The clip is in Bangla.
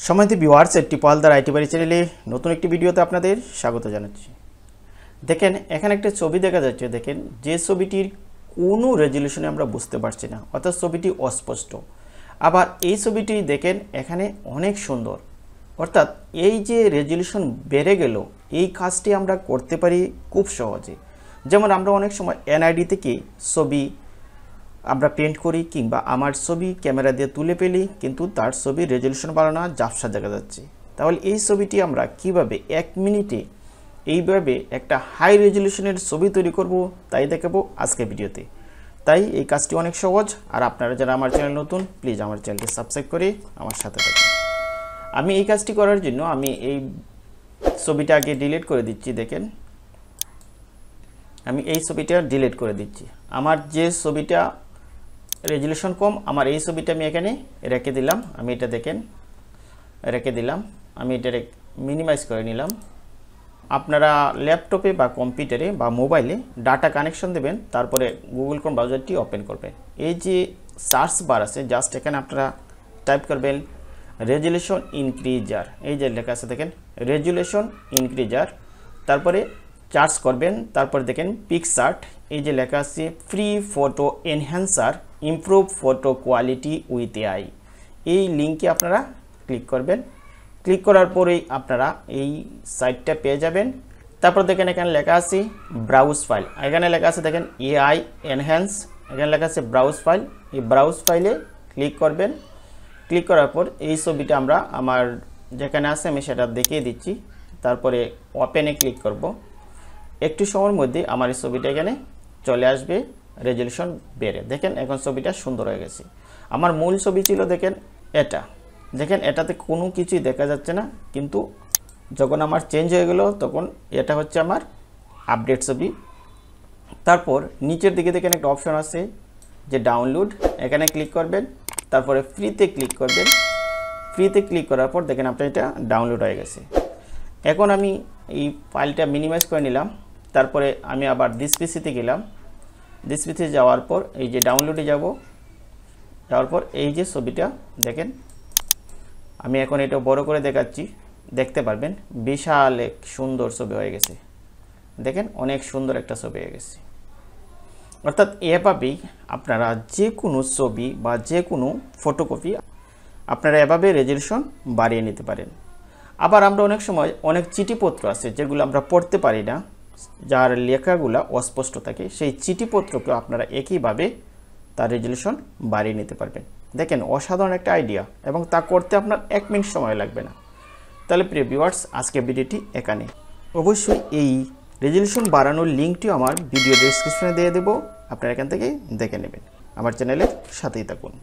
সম্মানিত ভিউয়ার্স, টিপালদার আইটি বাড়ি চ্যানেলে নতুন একটি ভিডিওতে আপনাদের স্বাগত জানাচ্ছি। দেখেন, এখানে একটা ছবি দেখা যাচ্ছে। দেখেন, যে ছবিটির কোনো রেজলিউশনে আমরা বুঝতে পারছি না, অর্থাৎ ছবিটি অস্পষ্ট। আবার এই ছবিটি দেখেন এখানে অনেক সুন্দর, অর্থাৎ এই যে রেজলিউশন বেড়ে গেল, এই কাজটি আমরা করতে পারি খুব সহজে। যেমন আমরা অনেক সময় এনআইডি থেকে ছবি আমরা পেন্ট করি, কিংবা আমার ছবি ক্যামেরা দিয়ে তুলে ফেলি, কিন্তু তার ছবি রেজলিউশন ভালো না, ঝাপসা দেখা যাচ্ছে। তাহলে এই ছবিটি আমরা কিভাবে 1 মিনিটে এইভাবে একটা হাই রেজলিউশনের ছবি তৈরি করব, তাই দেখাবো আজকে ভিডিওতে। তাই এই কাজটি অনেক সহজ। আর আপনারা যারা আমার চ্যানেল নতুন, প্লিজ আমার চ্যানেলটি সাবস্ক্রাইব করে আমার সাথে থাকুন। আমি এই কাজটি করার জন্য আমি এই ছবিটা আগে ডিলিট করে দিচ্ছি। দেখেন, আমি এই ছবিটা ডিলিট করে দিচ্ছি। আমার যে ছবিটা রেজলিউশন কম, আমার এই ছবিটা আমি এখানে রেখে দিলাম। আমি এটা দেখেন রেখে দিলাম। আমি এটা মিনিমাইজ করে নিলাম। আপনারা ল্যাপটপে বা কম্পিউটারে বা মোবাইলে ডাটা কানেকশন দেবেন, তারপরে গুগল ক্রোম ব্রাউজারটি ওপেন করবেন। এই যে সার্চ বার আছে, জাস্ট এখানে আপনারা টাইপ করবেন রেজলিউশন ইনক্রিজার। এই যে লেখা আছে দেখেন, রেজলিউশন ইনক্রিজার। তারপরে চার্জ করবেন। তারপর দেখেন পিকসার্ট, এই যে লেখা আছে free photo enhancer, improve photo quality with AI. এই লিঙ্কে আপনারা ক্লিক করবেন। ক্লিক করার পরেই আপনারা এই সাইটটা পেয়ে যাবেন। তারপর দেখেন এখানে লেখা আছে ব্রাউজ ফাইল। এখানে লেখা আছে দেখেন এআই এনহ্যান্স, এখানে লেখা আছে ব্রাউজ ফাইল। এই ব্রাউজ ফাইলে ক্লিক করবেন। ক্লিক করার পর এই ছবিটা আমরা আমার যেখানে আছে আমি সেটা দেখিয়ে দিচ্ছি। তারপরে ওপেনে ক্লিক করব। একটু সময়ের মধ্যে আমার এই ছবিটা এখানে চলে আসবে, রেজলিউশন বেড়ে। দেখেন এখন ছবিটা সুন্দর হয়ে গেছে। আমার মূল ছবি ছিল দেখেন এটা, দেখেন এটাতে কোনো কিছুই দেখা যাচ্ছে না, কিন্তু যখন আমার চেঞ্জ হয়ে গেল তখন এটা হচ্ছে আমার আপডেট ছবি। তারপর নিচের দিকে দেখেন একটা অপশন আছে যে ডাউনলোড, এখানে ক্লিক করবেন। তারপরে ফ্রিতে ক্লিক করবেন। ফ্রিতে ক্লিক করার পর দেখেন আপনার এটা ডাউনলোড হয়ে গেছে। এখন আমি এই ফাইলটা মিনিমাইজ করে নিলাম। তারপরে আমি আবার দিস পিসিতে গেলাম। দিস পিসিতে যাওয়ার পর এই যে ডাউনলোডে যাওয়ার পর এই যে ছবিটা দেখেন, আমি এখন এটা বড় করে দেখাচ্ছি, দেখতে পারবেন বিশাল এক সুন্দর ছবি হয়ে গেছে। দেখেন অনেক সুন্দর একটা ছবি হয়ে গেছে। অর্থাৎ এভাবেই আপনারা যে কোনো ছবি বা যে কোনো ফটোকপি আপনারা এভাবে রেজলিউশন বাড়িয়ে নিতে পারেন। আবার আমরা অনেক সময় অনেক চিঠিপত্র আছে যেগুলো আমরা পড়তে পারি না, যার লেখাগুলো অস্পষ্ট থাকে, সেই চিঠিপত্রকে আপনারা একইভাবে তার রেজলিউশন বাড়িয়ে নিতে পারবেন। দেখেন অসাধারণ একটা আইডিয়া, এবং তা করতে আপনার 1 মিনিট সময় লাগবে না। তাহলে প্রিয় ভিউয়ার্স, আজকে ভিডিওটি এখানে। অবশ্যই এই রেজলিউশন বাড়ানোর লিঙ্কটিও আমার ভিডিও ডেসক্রিপশনে দিয়ে দেবো, আপনারা এখান থেকে দেখে নেবেন। আমার চ্যানেলের সাথেই থাকুন।